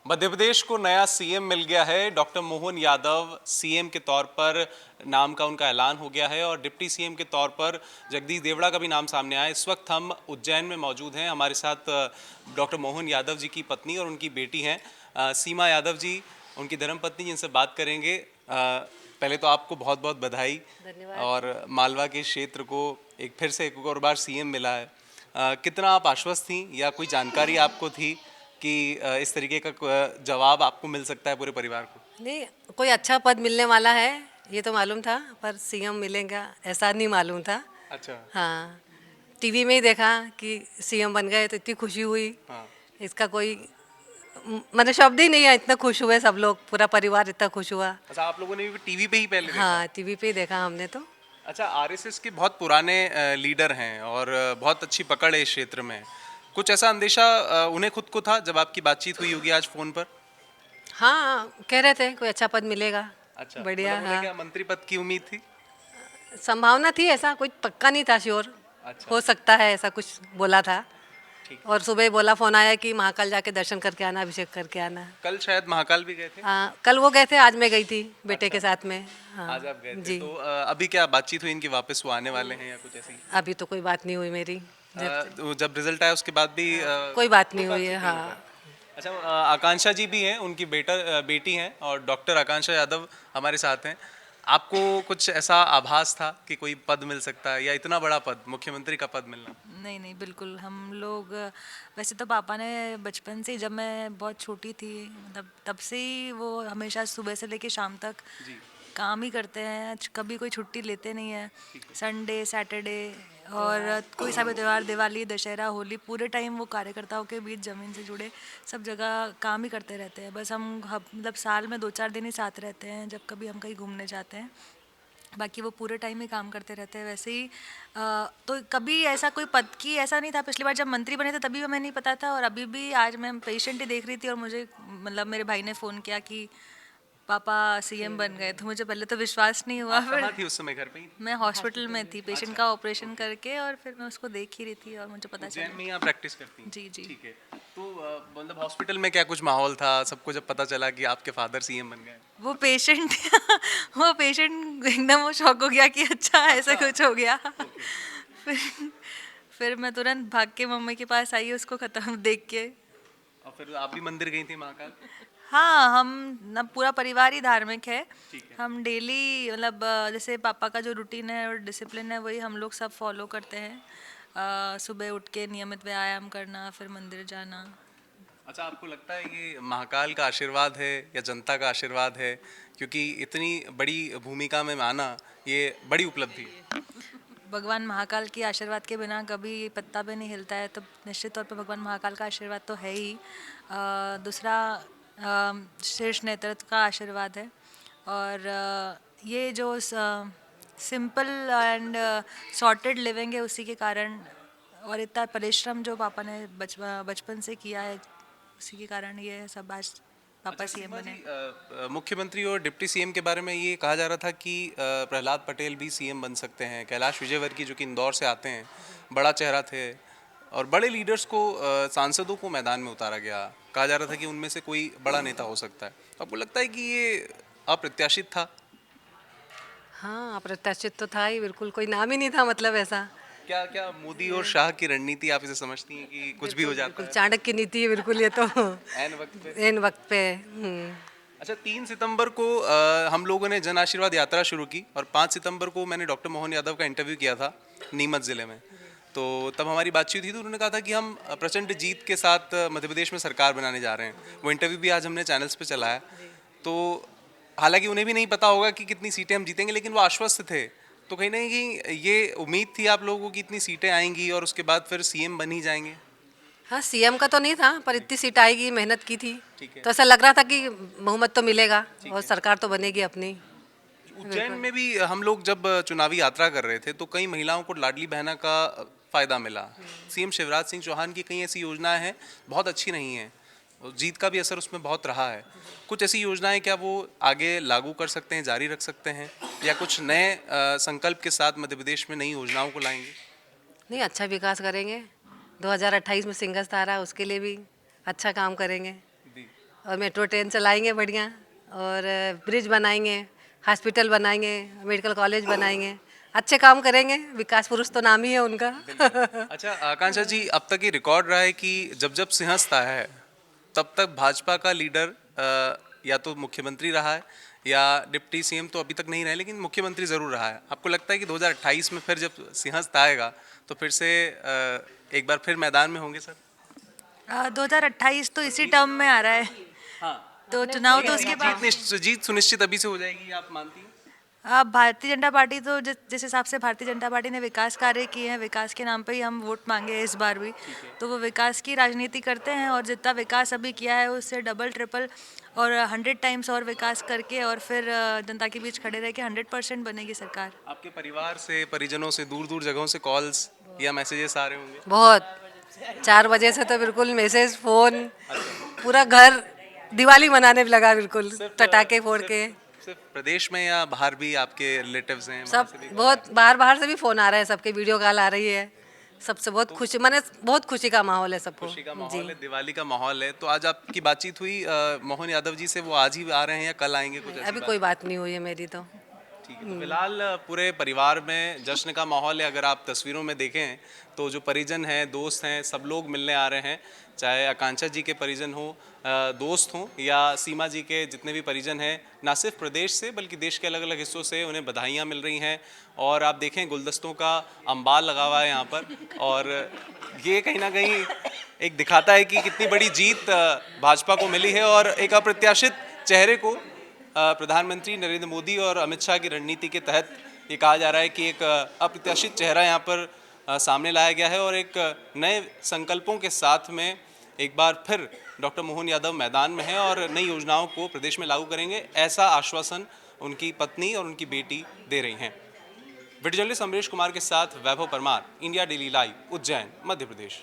मध्य प्रदेश को नया सीएम मिल गया है। डॉक्टर मोहन यादव सीएम के तौर पर नाम का उनका ऐलान हो गया है और डिप्टी सीएम के तौर पर जगदीश देवड़ा का भी नाम सामने आया। इस वक्त हम उज्जैन में मौजूद हैं। हमारे साथ डॉक्टर मोहन यादव जी की पत्नी और उनकी बेटी हैं सीमा यादव जी, उनकी धर्मपत्नी, जिनसे बात करेंगे। पहले तो आपको बहुत बहुत बधाई। धन्यवाद। और मालवा के क्षेत्र को फिर से एक और बार सीएम मिला है। कितना आप आश्वस्त थी या कोई जानकारी आपको थी कि इस तरीके का जवाब आपको मिल सकता है पूरे परिवार को? नहीं, कोई अच्छा पद मिलने वाला है ये तो मालूम था, पर सीएम मिलेगा ऐसा नहीं मालूम था। अच्छा। हाँ, टीवी में ही देखा कि सीएम बन गए तो इतनी खुशी हुई। हाँ। इसका कोई मतलब शब्द ही नहीं है, इतना खुश हुए सब लोग, पूरा परिवार इतना खुश हुआ। अच्छा, आप लोगों ने भी टीवी पे ही पहले देखा? हाँ, टीवी पे ही देखा हमने तो। अच्छा, आरएसएस के बहुत पुराने लीडर हैं और बहुत अच्छी पकड़ है इस क्षेत्र में। कुछ ऐसा अंदेशा उन्हें खुद को था जब आपकी बातचीत हुई होगी आज फोन पर? हाँ, कह रहे थे कोई अच्छा पद मिलेगा। अच्छा, बढ़िया। मतलब उन्हें हाँ, क्या मंत्री पद की उम्मीद थी? संभावना थी, ऐसा कोई पक्का नहीं था, श्योर अच्छा। हो सकता है, ऐसा कुछ बोला था। ठीक। और सुबह ही बोला, फोन आया कि महाकाल जाके दर्शन करके आना, अभिषेक करके आना। कल शायद महाकाल भी गए थे? हाँ, कल वो गए थे, आज मैं गई थी बेटे के साथ में। हाँ। आज आप गए थे जी। तो अभी क्या बातचीत हुई इनकी, वापस वो आने वाले हैं या कुछ ऐसी? अभी तो कोई बात नहीं हुई मेरी। तो जब रिजल्ट आया उसके बाद भी कोई बात नहीं कोई हुई है। बातचीत नहीं हो हाँ। पाई? अच्छा, आकांक्षा जी भी हैं, उनकी बेटी हैं और डॉक्टर आकांक्षा यादव हमारे साथ हैं। आपको कुछ ऐसा आभास था कि कोई पद मिल सकता है या इतना बड़ा पद, मुख्यमंत्री का पद मिलना? नहीं नहीं, बिल्कुल हम लोग वैसे तो पापा ने बचपन से ही, जब मैं बहुत छोटी थी, मतलब तब से ही वो हमेशा सुबह से लेके शाम तक जी। काम ही करते हैं, कभी कोई छुट्टी लेते नहीं है। संडे सैटरडे और कोई सा भी त्यौहार, दिवाली दशहरा होली, पूरे टाइम वो कार्यकर्ताओं के बीच ज़मीन से जुड़े सब जगह काम ही करते रहते हैं। बस हम मतलब साल में 2-4 दिन ही साथ रहते हैं जब कभी हम कहीं घूमने जाते हैं, बाकी वो पूरे टाइम ही काम करते रहते हैं। वैसे ही तो कभी ऐसा कोई पद की ऐसा नहीं था। पिछली बार जब मंत्री बने थे तभी हमें नहीं पता था, और अभी भी आज मैं पेशेंट ही देख रही थी और मुझे मतलब मेरे भाई ने फ़ोन किया कि पापा सीएम बन गए, तो मुझे पहले तो विश्वास नहीं हुआ। आप फिर कहाँ थी उस समय, घर पे ही थी? मैं हॉस्पिटल में थी, पेशेंट अच्छा। का ऑपरेशन करके, और फिर मैं उसको देख ही रही थी और मुझे पता उज्जैन चला। में ही आप प्रैक्टिस करती हैं? जी जी। ठीक है। तो मतलब हॉस्पिटल में क्या कुछ माहौल था सबको जब पता चला कि आपके फादर सीएम बन गए? वो पेशेंट वो पेशेंट एकदम वो शॉक हो गया कि अच्छा ऐसा कुछ हो गया। फिर फिर मैं तुरंत भाग के मम्मी के पास आई उसको खत्म देख के। और फिर आप भी मंदिर गई थी महाकाल? हाँ, हम ना पूरा परिवार ही धार्मिक है। ठीक है। हम डेली मतलब जैसे पापा का जो रूटीन है और डिसिप्लिन है वही हम लोग सब फॉलो करते हैं। सुबह उठ के नियमित व्यायाम करना, फिर मंदिर जाना। अच्छा, आपको लगता है ये महाकाल का आशीर्वाद है या जनता का आशीर्वाद है? क्योंकि इतनी बड़ी भूमिका में आना ये बड़ी उपलब्धि है। भगवान महाकाल की आशीर्वाद के बिना कभी पत्ता भी नहीं हिलता है, तो निश्चित तौर पे भगवान महाकाल का आशीर्वाद तो है ही। दूसरा शीर्ष नेतृत्व का आशीर्वाद है। और ये जो सिंपल एंड सॉर्टेड लिविंग है उसी के कारण, और इतना परिश्रम जो पापा ने बचपन से किया है उसी के कारण ये सब आज पापा अच्छा सीएम सीमा जी, बने। मुख्यमंत्री और डिप्टी सीएम के बारे में ये कहा जा रहा था कि प्रहलाद पटेल भी सीएम बन सकते हैं। कैलाश विजयवर्गीय जो कि इंदौर से आते हैं, बड़ा चेहरा थे और बड़े लीडर्स को, सांसदों को मैदान में उतारा गया। कहा जा रहा था कि उनमें से कोई बड़ा नेता हो सकता है। आपको लगता है कि ये अप्रत्याशित था? हाँ, अप्रत्याशित तो था ही, बिल्कुल कोई नाम ही नहीं था, मतलब ऐसा। क्या क्या मोदी और शाह की रणनीति आप इसे समझती हैं कि कुछ भी हो बिल्कुल जाता बिल्कुल है चाणक्य नीति है, बिल्कुल ये तो। ऐन वक्त पे? इन वक्त पे। अच्छा, 3 सितंबर को हम लोगों ने जन आशीर्वाद यात्रा शुरू की और 5 सितंबर को मैंने डॉक्टर मोहन यादव का इंटरव्यू किया था नीमच ज़िले में। तो तब हमारी बातचीत हुई तो उन्होंने कहा था कि हम प्रचंड जीत के साथ मध्य प्रदेश में सरकार बनाने जा रहे हैं। वो इंटरव्यू भी आज हमने चैनल्स पे चलाया। तो हालांकि उन्हें भी नहीं पता होगा कि कितनी सीटें हम जीतेंगे, लेकिन वो आश्वस्त थे। तो कहीं ना कहीं ये उम्मीद थी आप लोगों की इतनी सीटें आएंगी और उसके बाद फिर सीएम बन ही जाएंगे? हाँ, सीएम का तो नहीं था, पर इतनी सीट आएगी, मेहनत की थी। ठीक है। तो ऐसा लग रहा था कि बहुमत तो मिलेगा ठीक और है। सरकार तो बनेगी अपनी। उज्जैन बिल्कुल। में भी हम लोग जब चुनावी यात्रा कर रहे थे तो कई महिलाओं को लाडली बहना का फायदा मिला। सीएम शिवराज सिंह चौहान की कई ऐसी योजनाएं हैं, बहुत अच्छी नहीं हैं, और जीत का भी असर उसमें बहुत रहा है। कुछ ऐसी योजनाएं क्या वो आगे लागू कर सकते हैं, जारी रख सकते हैं, या कुछ नए संकल्प के साथ मध्य प्रदेश में नई योजनाओं को लाएंगे? नहीं, अच्छा विकास करेंगे। 2028 में सिंगल तारा, उसके लिए भी अच्छा काम करेंगे। जी। और मेट्रो ट्रेन चलाएंगे बढ़िया, और ब्रिज बनाएंगे, हॉस्पिटल बनाएंगे, मेडिकल कॉलेज बनाएंगे, अच्छे काम करेंगे। विकास पुरुष तो नाम ही है उनका। अच्छा आकांक्षा जी, अब तक ये रिकॉर्ड रहा है कि जब जब सिंहस्थ आया है तब तक भाजपा का लीडर या तो मुख्यमंत्री रहा है या डिप्टी सीएम तो अभी तक नहीं रहे, लेकिन मुख्यमंत्री ज़रूर रहा है। आपको लगता है कि 2028 में फिर जब सिंहस्थ आएगा तो फिर से एक बार फिर मैदान में होंगे सर? 2028 तो इसी टर्म में आ रहा है, तो चुनाव तो उसके बाद। जीत सुनिश्चित अभी से हो जाएगी, आप मानती हैं? अब भारतीय जनता पार्टी तो जिस हिसाब से भारतीय जनता पार्टी ने विकास कार्य किए हैं, विकास के नाम पे ही हम वोट मांगे हैं इस बार भी, तो वो विकास की राजनीति करते हैं और जितना विकास अभी किया है उससे डबल ट्रिपल और 100 टाइम्स और विकास करके और फिर जनता के बीच खड़े रह के 100% बनेगी सरकार। आपके परिवार से, परिजनों से, दूर दूर जगहों से कॉल्स या मैसेजेस आ रहे होंगे? बहुत, 4 बजे से तो बिल्कुल मैसेज, फोन, पूरा घर दिवाली मनाने लगा, बिल्कुल पटाखे फोड़ के। सिर्फ प्रदेश में या बाहर भी आपके रिलेटिव्स हैं? सब बहुत बाहर से भी फोन आ रहा है, सबके वीडियो कॉल आ रही है, सबसे बहुत खुशी, माने बहुत खुशी का माहौल है सबको। खुशी का माहौल है, दिवाली का माहौल है। तो आज आपकी बातचीत हुई मोहन यादव जी से, वो आज ही आ रहे हैं या कल आएंगे? कुछ ऐसी अभी बात? कोई बात नहीं हुई है मेरी तो। ठीक है, तो फिलहाल पूरे परिवार में जश्न का माहौल है। अगर आप तस्वीरों में देखें तो जो परिजन हैं, दोस्त हैं, सब लोग मिलने आ रहे हैं, चाहे आकांक्षा जी के परिजन हो, दोस्त हों या सीमा जी के जितने भी परिजन हैं, ना सिर्फ प्रदेश से बल्कि देश के अलग अलग हिस्सों से उन्हें बधाइयाँ मिल रही हैं। और आप देखें गुलदस्तों का अंबार लगा हुआ है यहाँ पर, और ये कहीं ना कहीं एक दिखाता है कि कितनी बड़ी जीत भाजपा को मिली है और एक अप्रत्याशित चेहरे को प्रधानमंत्री नरेंद्र मोदी और अमित शाह की रणनीति के तहत ये कहा जा रहा है कि एक अप्रत्याशित चेहरा यहाँ पर सामने लाया गया है और एक नए संकल्पों के साथ में एक बार फिर डॉक्टर मोहन यादव मैदान में हैं और नई योजनाओं को प्रदेश में लागू करेंगे, ऐसा आश्वासन उनकी पत्नी और उनकी बेटी दे रही हैं। वीडियो जर्नलिस्ट अमरीश कुमार के साथ Vaibhav Parmar, India Daily Live, Ujjain, Madhya प्रदेश।